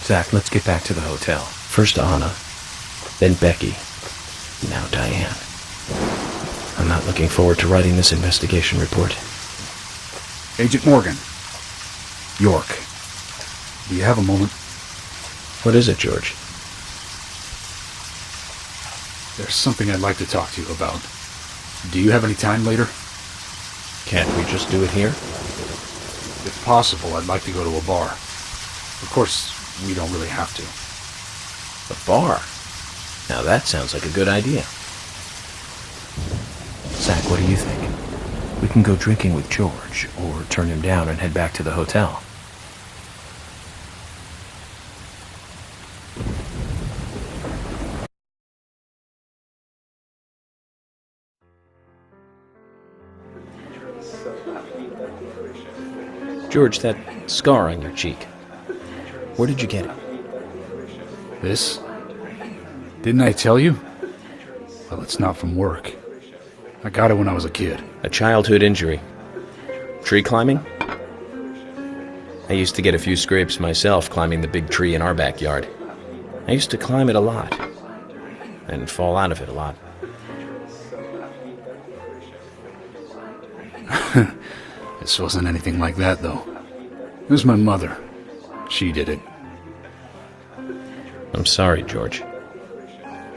Zach, let's get back to the hotel. First Anna, then Becky, now Diane. I'm not looking forward to writing this investigation report. Agent Morgan. York. Do you have a moment? What is it, George? There's something I'd like to talk to you about. Do you have any time later? Can't we just do it here? If possible, I'd like to go to a bar. Of course, we don't really have to. A bar? Now that sounds like a good idea. Zach, what do you think? We can go drinking with George, or turn him down and head back to the hotel. George, that scar on your cheek. Where did you get it? This? Didn't I tell you? Well, it's not from work. I got it when I was a kid. A childhood injury. Tree climbing? I used to get a few scrapes myself climbing the big tree in our backyard. I used to climb it a lot, and fall out of it a lot. This wasn't anything like that, though. It was my mother. She did it. I'm sorry, George.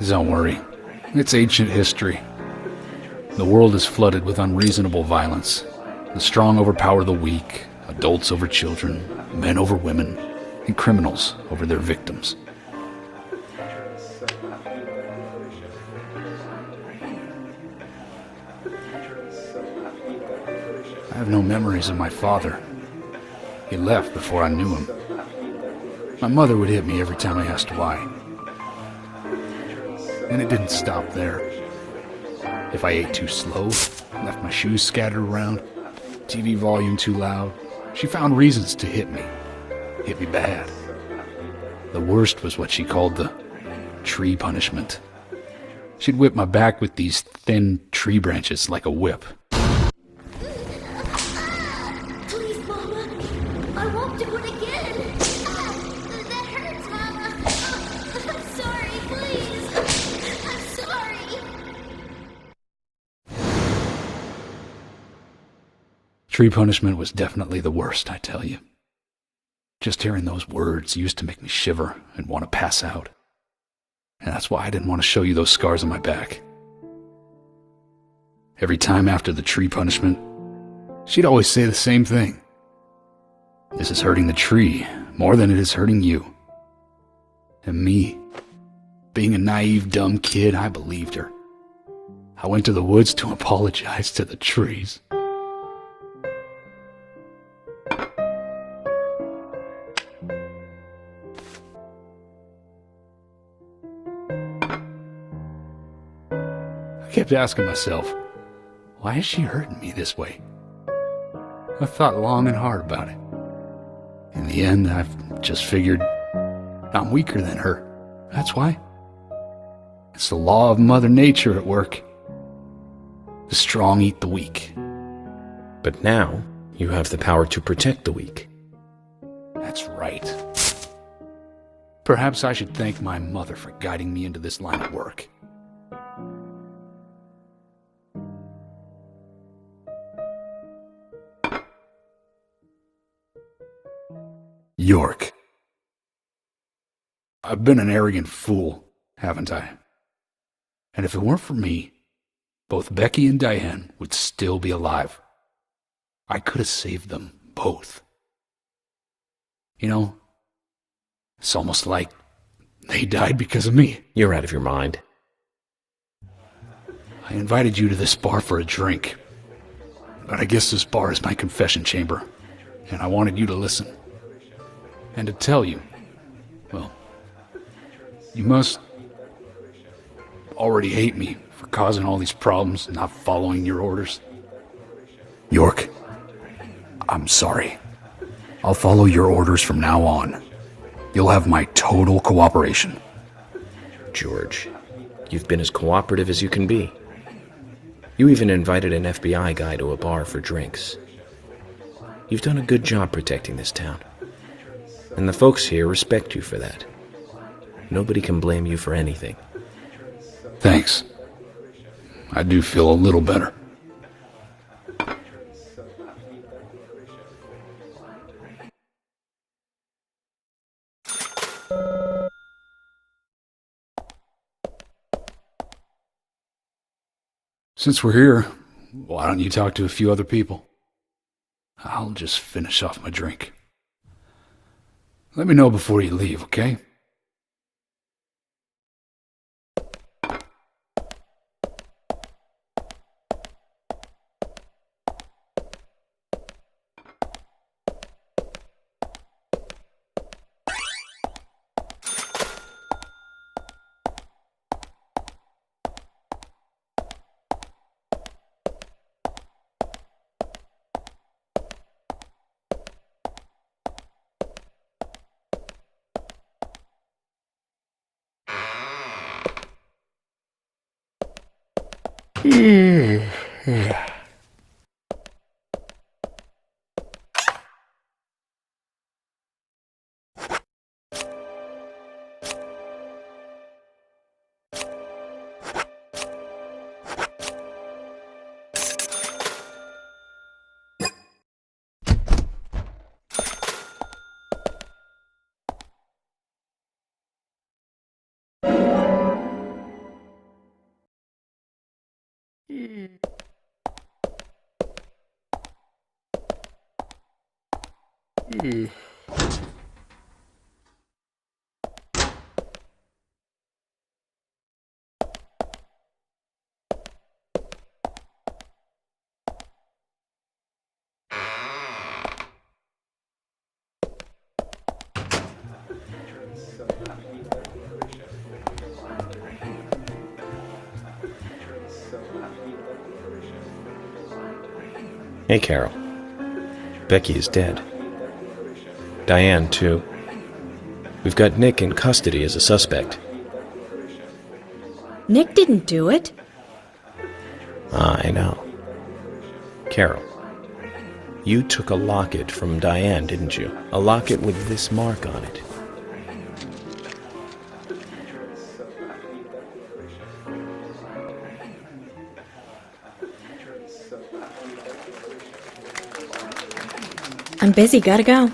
Don't worry. It's ancient history. The world is flooded with unreasonable violence. The strong overpower the weak, adults over children, men over women, and criminals over their victims. I have no memories of my father. He left before I knew him. My mother would hit me every time I asked why. And it didn't stop there. If I ate too slow, left my shoes scattered around, TV volume too loud, she found reasons to hit me. Hit me bad. The worst was what she called the tree punishment. She'd whip my back with these thin tree branches like a whip. Please, Mama. I won't do it again. That hurts, Mama. I'm sorry, please. I'm sorry. Tree punishment was definitely the worst, I tell you. Just hearing those words used to make me shiver and want to pass out. And that's why I didn't want to show you those scars on my back. Every time after the tree punishment, she'd always say the same thing. This is hurting the tree more than it is hurting you. And me, being a naive, dumb kid, I believed her. I went to the woods to apologize to the trees. I kept asking myself, why is she hurting me this way? I thought long and hard about it. In the end, I've just figured I'm weaker than her. That's why. It's the law of Mother Nature at work. The strong eat the weak. But now, you have the power to protect the weak. That's right. Perhaps I should thank my mother for guiding me into this line of work. York. I've been an arrogant fool, haven't I? And if it weren't for me, both Becky and Diane would still be alive. I could have saved them both. You know, it's almost like they died because of me. You're out of your mind. I invited you to this bar for a drink, but I guess this bar is my confession chamber, and I wanted you to listen. And to tell you, well, you must already hate me for causing all these problems and not following your orders. York, I'm sorry. I'll follow your orders from now on. You'll have my total cooperation. George, you've been as cooperative as you can be. You even invited an FBI guy to a bar for drinks. You've done a good job protecting this town. And the folks here respect you for that. Nobody can blame you for anything. Thanks. I do feel a little better. Since we're here, why don't you talk to a few other people? I'll just finish off my drink. Let me know before you leave, okay? Hey, Carol. Becky is dead. Diane, too. We've got Nick in custody as a suspect. Nick didn't do it. I know. Carol, you took a locket from Diane, didn't you? A locket with this mark on it. I'm busy, gotta go.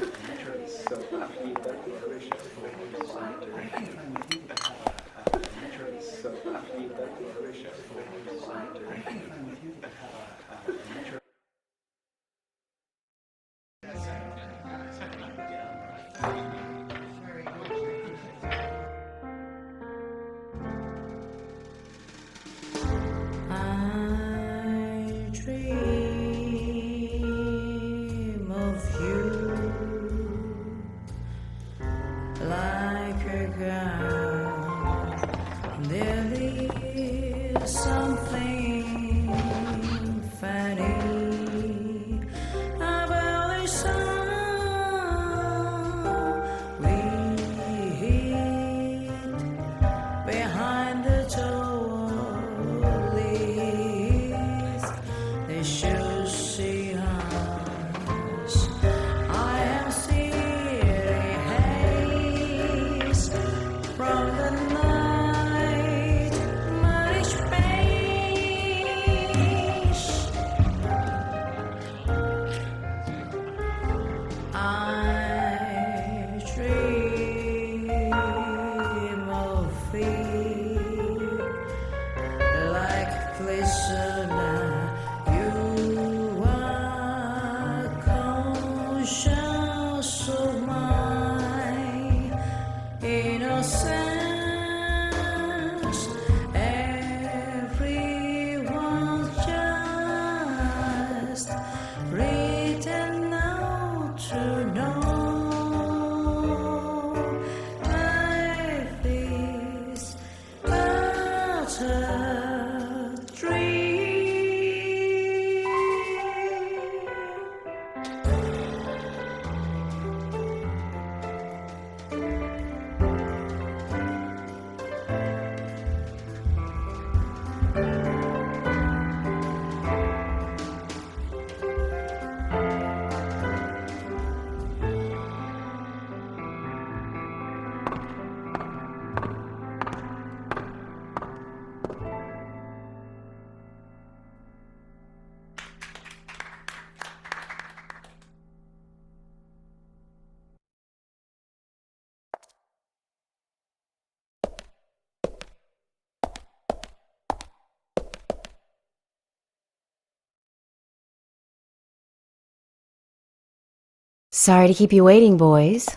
Sorry to keep you waiting, boys.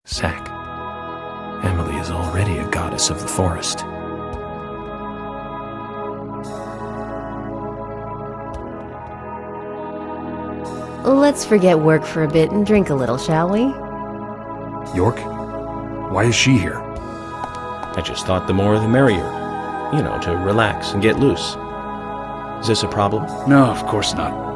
Zack, Emily is already a goddess of the forest. Let's forget work for a bit and drink a little, shall we? York? Why is she here? I just thought the more the merrier. You know, to relax and get loose. Is this a problem? No, of course not.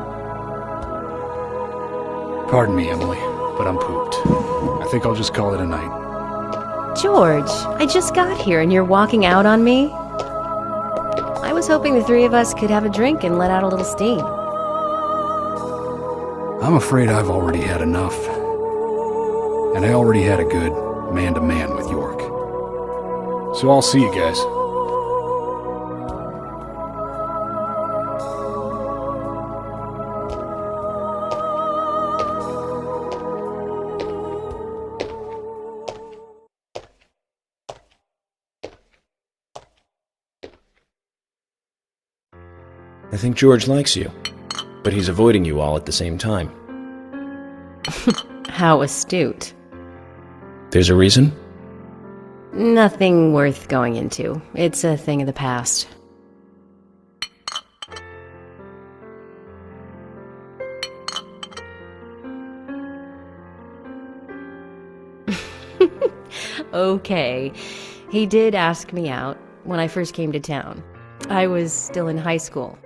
Pardon me, Emily, but I'm pooped. I think I'll just call it a night. George, I just got here and you're walking out on me? I was hoping the three of us could have a drink and let out a little steam. I'm afraid I've already had enough. And I already had a good man-to-man with York. So I'll see you guys. I think George likes you, but he's avoiding you all at the same time. How astute. There's a reason? Nothing worth going into. It's a thing of the past. Okay, he did ask me out when I first came to town. I was still in high school.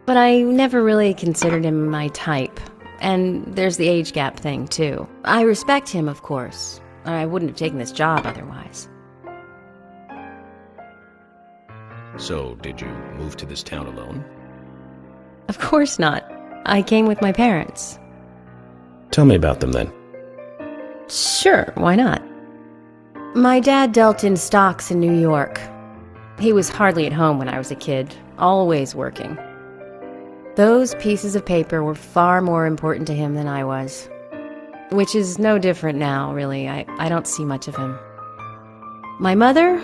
But I never really considered him my type. And there's the age gap thing, too. I respect him, of course. I wouldn't have taken this job otherwise. So, did you move to this town alone? Of course not. I came with my parents. Tell me about them then. Sure, why not? My dad dealt in stocks in New York. He was hardly at home when I was a kid, always working. Those pieces of paper were far more important to him than I was. Which is no different now, really. I don't see much of him. My mother?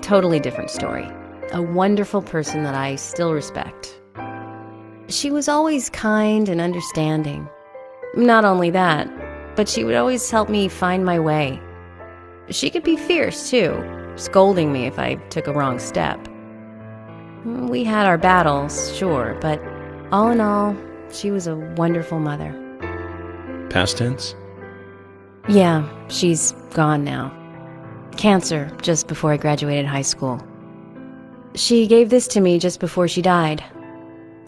Totally different story. A wonderful person that I still respect. She was always kind and understanding. Not only that, but she would always help me find my way. She could be fierce, too, scolding me if I took a wrong step. We had our battles, sure, but all in all, she was a wonderful mother. Past tense? Yeah, she's gone now. Cancer, just before I graduated high school. She gave this to me just before she died.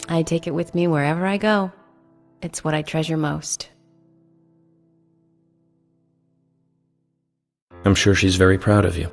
I take it with me wherever I go. It's what I treasure most. I'm sure she's very proud of you.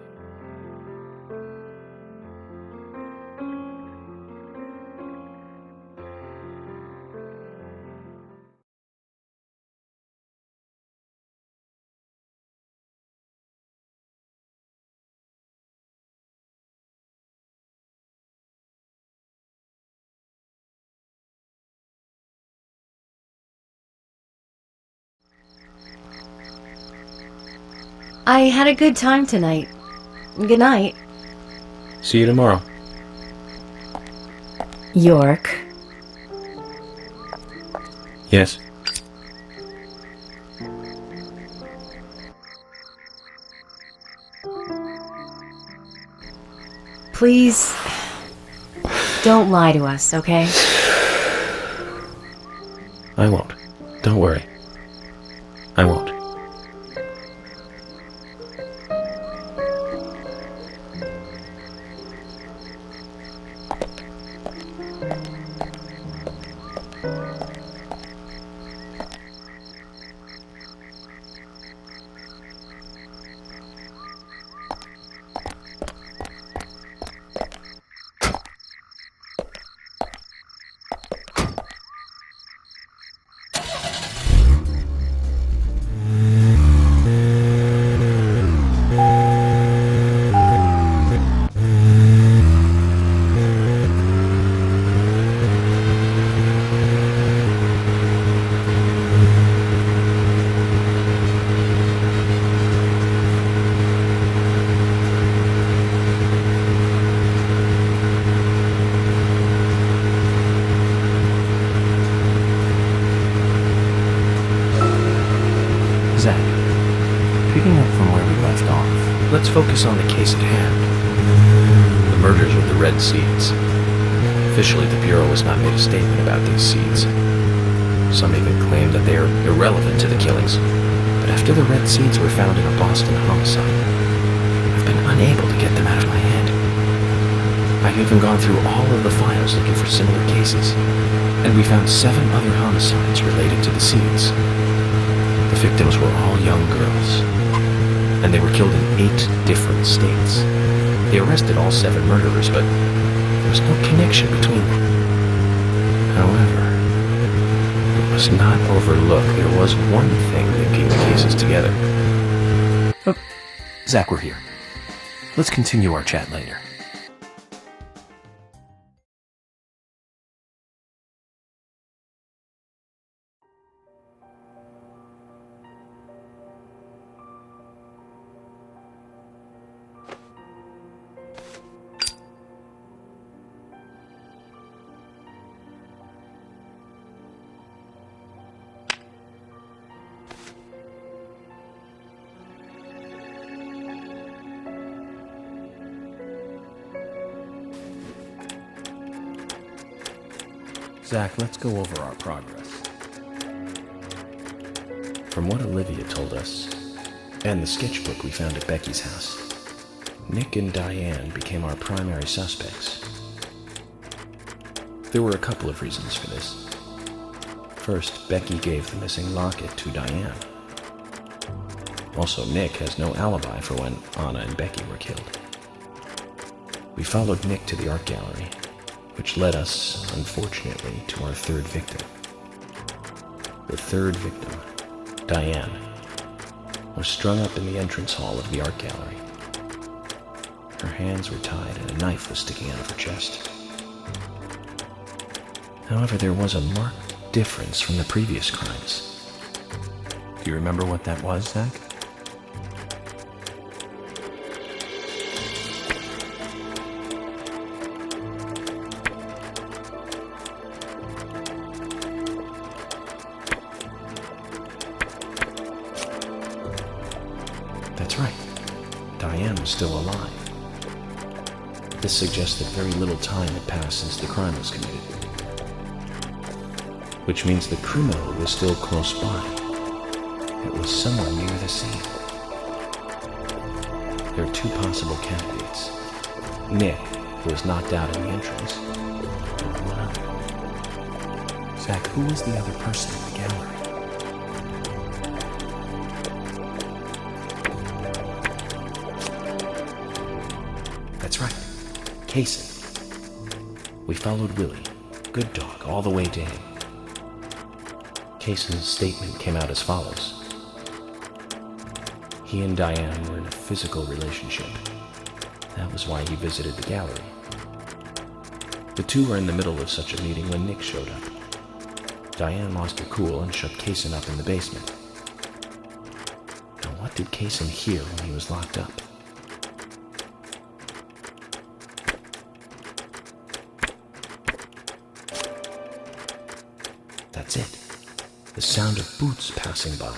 I had a good time tonight. Good night. See you tomorrow. York. Yes. Please, don't lie to us, okay? I won't. Don't worry. I won't. focus on the case at hand. The murders of the Red Seeds. Officially, the Bureau has not made a statement about these seeds. Some even claim that they are irrelevant to the killings. But after the Red Seeds were found in a Boston homicide, I've been unable to get them out of my head. I've even gone through all of the files looking for similar cases, and we found 7 other homicides related to the seeds. The victims were all young girls, and they were killed in 8 different states. They arrested all 7 murderers, but there was no connection between them. However, we must not overlook there was one thing linking the cases together. Oh, Zach, we're here. Let's continue our chat later. Zach, let's go over our progress. From what Olivia told us, and the sketchbook we found at Becky's house, Nick and Diane became our primary suspects. There were a couple of reasons for this. First, Becky gave the missing locket to Diane. Also, Nick has no alibi for when Anna and Becky were killed. We followed Nick to the art gallery, which led us, unfortunately, to our 3rd victim. The 3rd victim, Diane, was strung up in the entrance hall of the art gallery. Her hands were tied and a knife was sticking out of her chest. However, there was a marked difference from the previous crimes. Do you remember what that was, Zach? That's right. Diane was still alive. This suggests that very little time had passed since the crime was committed. Which means the criminal was still close by. It was somewhere near the scene. There are 2 possible candidates. Nick, who was knocked out in the entrance, and one other. Zach, who was the other person in the gallery? That's right. Kaysen. We followed Willie, good dog, all the way to him. Kaysen's statement came out as follows. He and Diane were in a physical relationship. That was why he visited the gallery. The 2 were in the middle of such a meeting when Nick showed up. Diane lost her cool and shut Kaysen up in the basement. Now, what did Kaysen hear when he was locked up? That's it. The sound of boots passing by.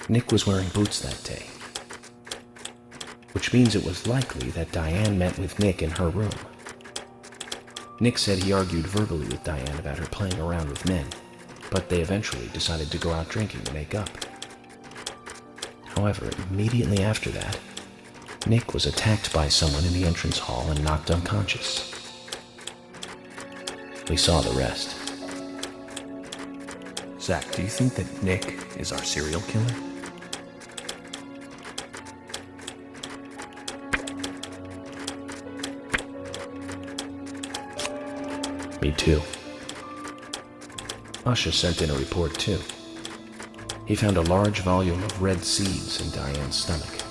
Nick was wearing boots that day. Which means it was likely that Diane met with Nick in her room. Nick said he argued verbally with Diane about her playing around with men, but they eventually decided to go out drinking to make up. However, immediately after that, Nick was attacked by someone in the entrance hall and knocked unconscious. We saw the rest. Zach, do you think that Nick is our serial killer? Me too. Usha sent in a report too. He found a large volume of red seeds in Diane's stomach.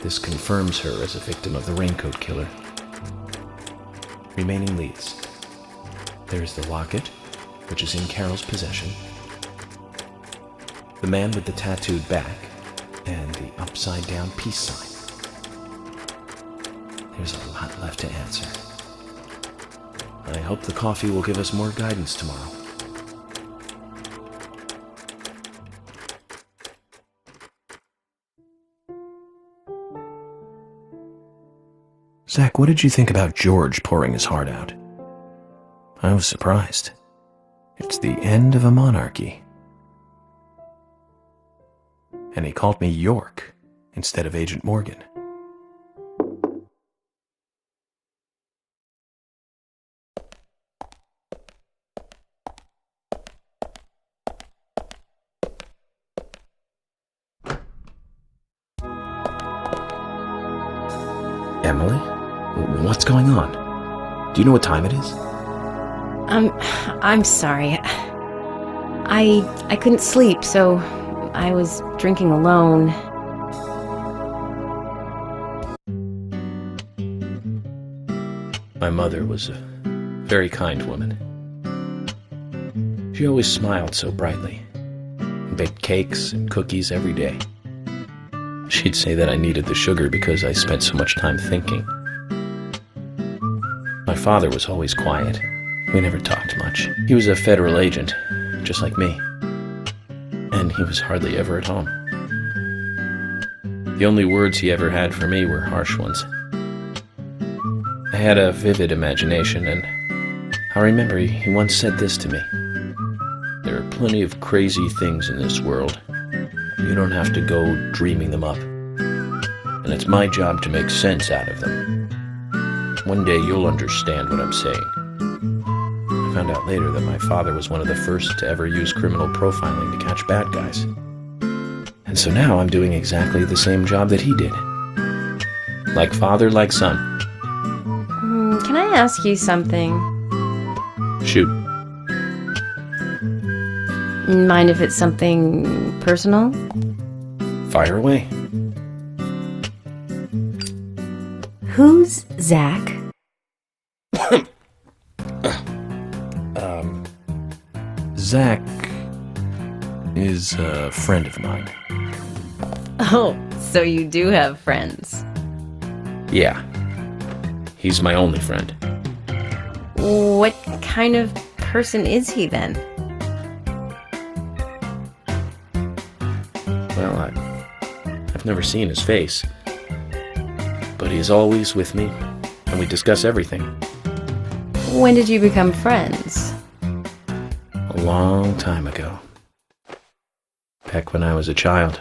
This confirms her as a victim of the raincoat killer. Remaining leads. There's the locket, which is in Carol's possession, the man with the tattooed back, and the upside-down peace sign. There's a lot left to answer. I hope the coffee will give us more guidance tomorrow. Zach, what did you think about George pouring his heart out? I was surprised. It's the end of a monarchy. And he called me York instead of Agent Morgan. Emily? What's going on? Do you know what time it is? I'm sorry. I couldn't sleep, so I was drinking alone. My mother was a very kind woman. She always smiled so brightly, and baked cakes and cookies every day. She'd say that I needed the sugar because I spent so much time thinking. My father was always quiet. We never talked much. He was a federal agent, just like me. And he was hardly ever at home. The only words he ever had for me were harsh ones. I had a vivid imagination, and I remember he once said this to me. There are plenty of crazy things in this world. You don't have to go dreaming them up. And it's my job to make sense out of them. One day you'll understand what I'm saying. I found out later that my father was one of the first to ever use criminal profiling to catch bad guys. And so now I'm doing exactly the same job that he did. Like father, like son. Can I ask you something? Shoot. Mind if it's something personal? Fire away. Who's Zach? Zach is a friend of mine. Oh, so you do have friends. Yeah. He's my only friend. What kind of person is he then? Well, I've never seen his face. But he's always with me, and we discuss everything. When did you become friends? A long time ago. Back when I was a child.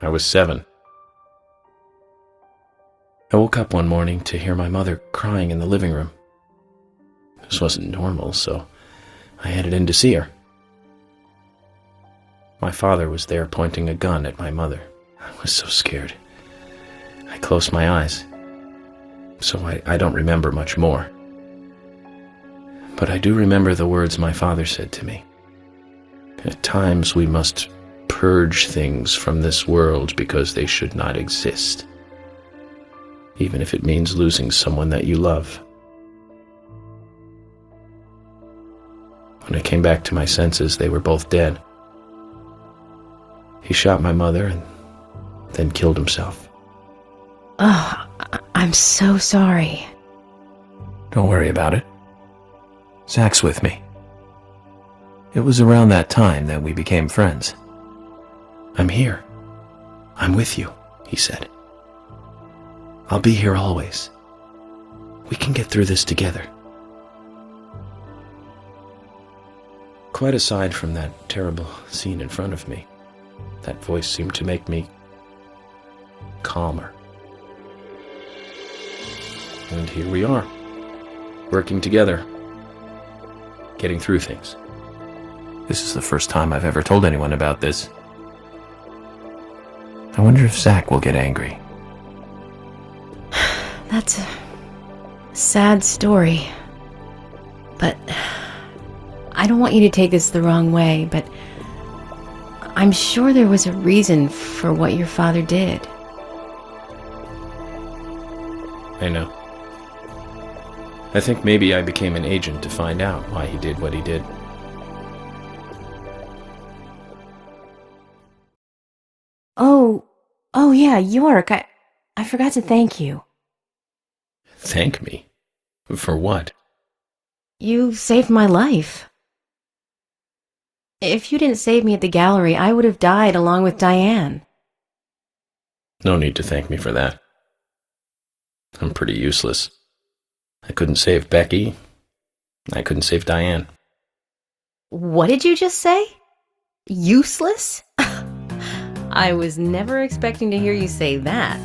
I was 7. I woke up one morning to hear my mother crying in the living room. This wasn't normal, so I headed in to see her. My father was there pointing a gun at my mother. I was so scared. I closed my eyes, so I don't remember much more. But I do remember the words my father said to me. At times we must purge things from this world because they should not exist, even if it means losing someone that you love. When I came back to my senses, they were both dead. He shot my mother and then killed himself. Oh, I'm so sorry. Don't worry about it. Zach's with me. It was around that time that we became friends. I'm here. I'm with you, he said. I'll be here always. We can get through this together. Quite aside from that terrible scene in front of me, that voice seemed to make me calmer. And here we are, working together, getting through things. This is the first time I've ever told anyone about this. I wonder if Zach will get angry. That's a sad story. But I don't want you to take this the wrong way, but I'm sure there was a reason for what your father did. I know. I think maybe I became an agent to find out why he did what he did. Oh yeah, York, I forgot to thank you. Thank me? For what? You saved my life. If you didn't save me at the gallery, I would have died along with Diane. No need to thank me for that. I'm pretty useless. I couldn't save Becky. I couldn't save Diane. What did you just say? Useless? I was never expecting to hear you say that.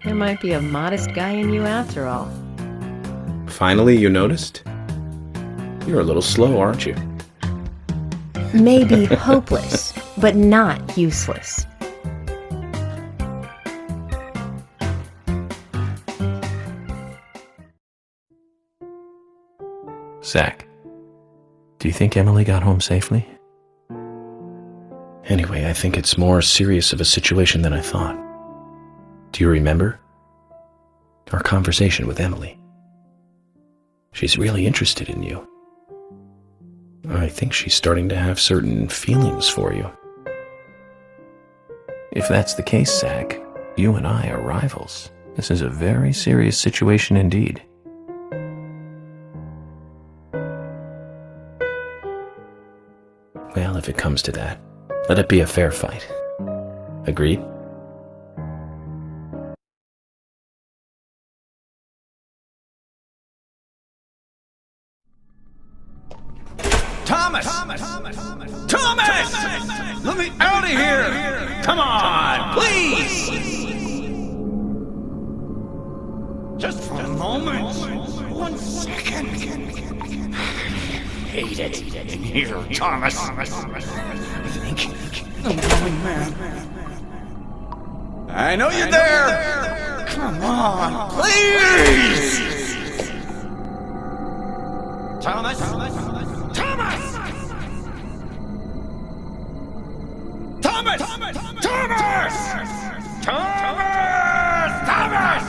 There might be a modest guy in you after all. Finally, you noticed? You're a little slow, aren't you? Maybe hopeless, but not useless. Zach, do you think Emily got home safely? Anyway, I think it's more serious of a situation than I thought. Do you remember? Our conversation with Emily. She's really interested in you. I think she's starting to have certain feelings for you. If that's the case, Zach, you and I are rivals. This is a very serious situation indeed. Well, if it comes to that, let it be a fair fight. Agreed? Thomas! Thomas! Let me out of here! Come on, please! Just for a moment. 1 second. Hate it in here, Thomas. I think I'm going mad. I know you're there! Come on, please! Thomas! Thomas! Thomas! Thomas! Thomas! Thomas! Thomas! Thomas!